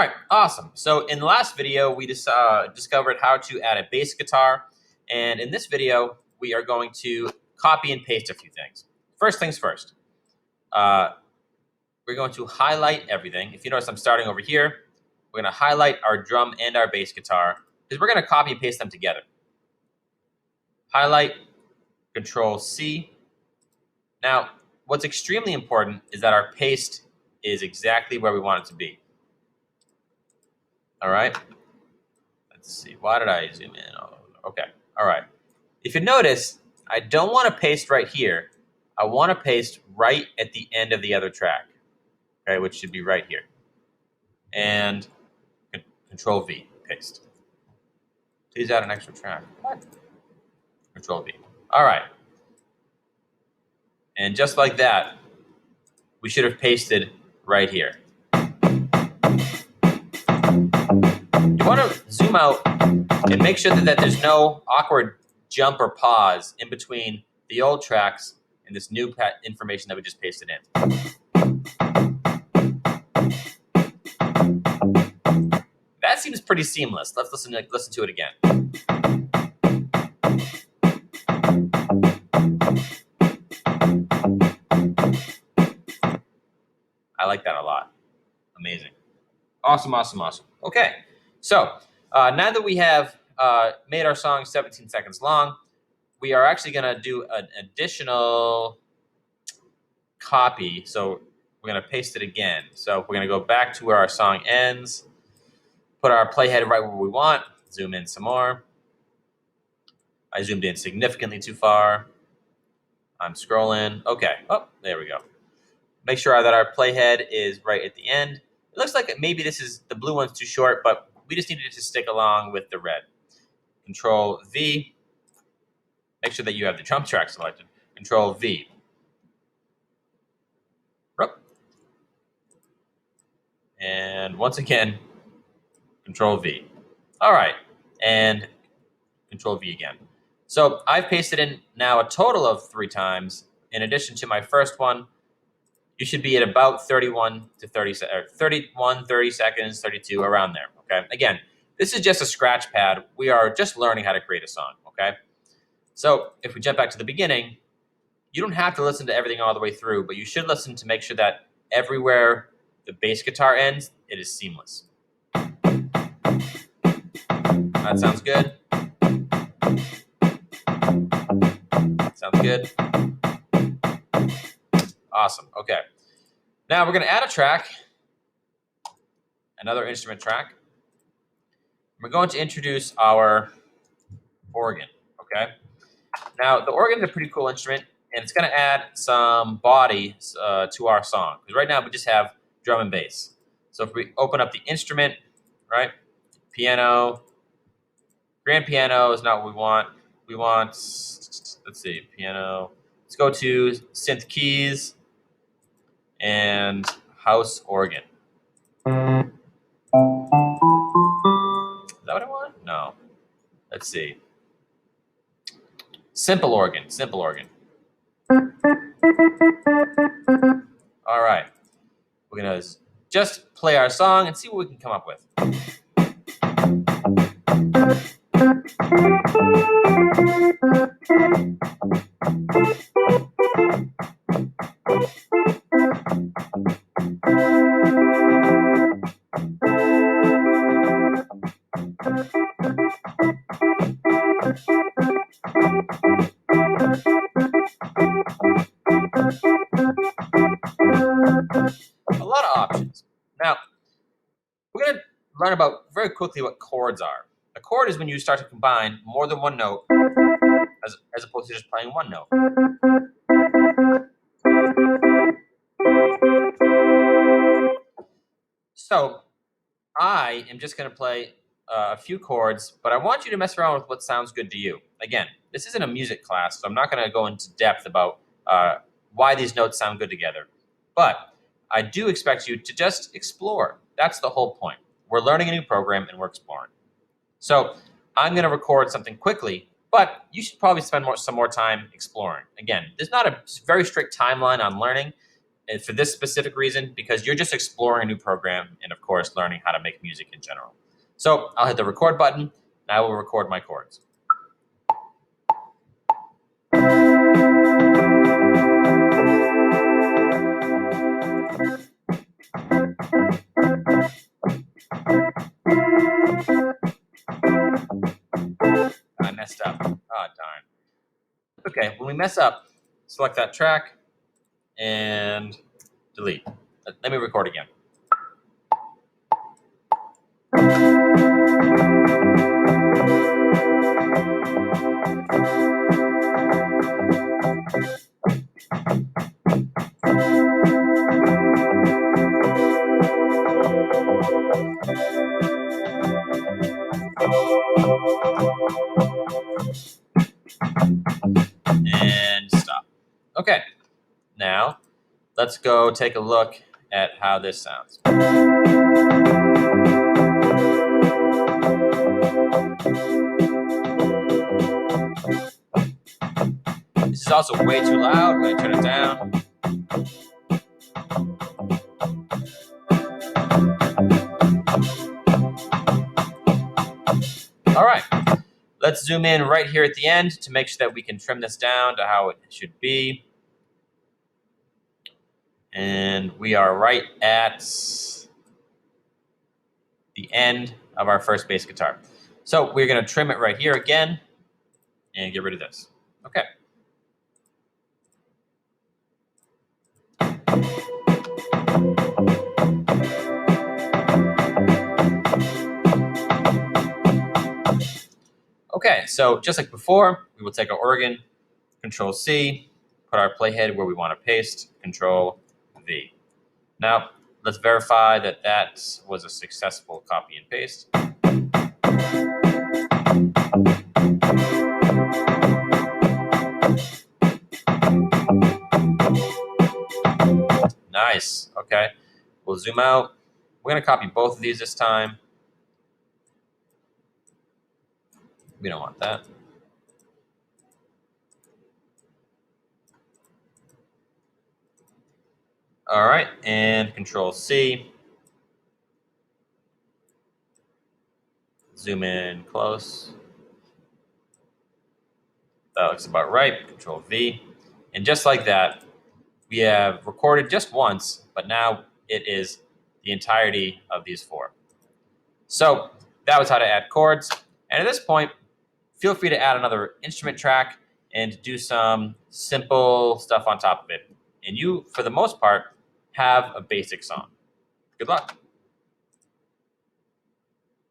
right, awesome. So in the last video, we just discovered how to add a bass guitar. And in this video, we are going to copy and paste a few things. First things first, we're going to highlight everything. If you notice, I'm starting over here. We're going to highlight our drum and our bass guitar because we're going to copy and paste them together. Highlight, Control C. Now, what's extremely important is that our paste is exactly where we want it to be. All right. Let's see. Why did I zoom in? Oh, okay. All right. If you notice, I don't want to paste right here. I want to paste right at the end of the other track, okay, which should be right here. And Control V, paste. Please add an extra track. What? Control V. All right. And just like that, we should have pasted right here. You want to zoom out and make sure that there's no awkward jump or pause in between the old tracks and this new information that we just pasted in. That seems pretty seamless. Let's listen to it again. I like that a lot. Amazing. Awesome, awesome, awesome. Okay, so now that we have made our song 17 seconds long, we are actually going to do an additional copy. So we're going to paste it again. So we're going to go back to where our song ends, put our playhead right where we want, zoom in some more. I zoomed in significantly too far. I'm scrolling. Okay, oh, there we go. Make sure that our playhead is right at the end. It looks like maybe the blue one's too short, but we just needed to stick along with the red. Control V. Make sure that you have the drum track selected. Control V. And once again, Control V. All right, and Control V again. So I've pasted in now a total of 3 times. In addition to my first one, you should be at about 31 to 30 seconds, 32, around there, okay? Again, this is just a scratch pad. We are just learning how to create a song, okay? So if we jump back to the beginning, you don't have to listen to everything all the way through, but you should listen to make sure that everywhere the bass guitar ends, it is seamless. That sounds good. Sounds good. Awesome. Okay. Now we're going to add a track, another instrument track. We're going to introduce our organ. Okay. Now the organ is a pretty cool instrument, and it's going to add some body to our song. Because right now we just have drum and bass. So if we open up the instrument, right? Piano. Grand piano is not what we want. We want, let's see, piano. Let's go to synth keys and house organ. Is that what I want? No. Let's see. Simple organ. Simple organ. All right. We're going to just play our song and see what we can come up with. A lot of options. Now, we're going to learn about very quickly what chords are. A chord is when you start to combine more than one note as opposed to just playing one note. So I am just going to play a few chords, but I want you to mess around with what sounds good to you. Again, this isn't a music class, so I'm not going to go into depth about why these notes sound good together. But I do expect you to just explore. That's the whole point. We're learning a new program and we're exploring. So I'm going to record something quickly, but you should probably spend some more time exploring. Again, there's not a very strict timeline on learning. And for this specific reason, because you're just exploring a new program and, of course, learning how to make music in general. So I'll hit the record button, and I will record my chords. I messed up. Oh, darn. Okay, when we mess up, select that track and delete. Let me record again. And stop. Okay, now let's go take a look at how this sounds. This is also way too loud. I'm going to turn it down. All right, let's zoom in right here at the end to make sure that we can trim this down to how it should be. And we are right at the end of our first bass guitar. So we're going to trim it right here again and get rid of this. Okay. Okay, so just like before, we will take our organ, Control C, put our playhead where we want to paste, Control V. Now, let's verify that that was a successful copy and paste. Nice, okay. We'll zoom out. We're going to copy both of these this time. We don't want that. All right, and Control C. Zoom in close. That looks about right. Control V. And just like that, we have recorded just once, but now it is the entirety of these four. So that was how to add chords. And at this point, feel free to add another instrument track and do some simple stuff on top of it. And you, for the most part, have a basic song. Good luck.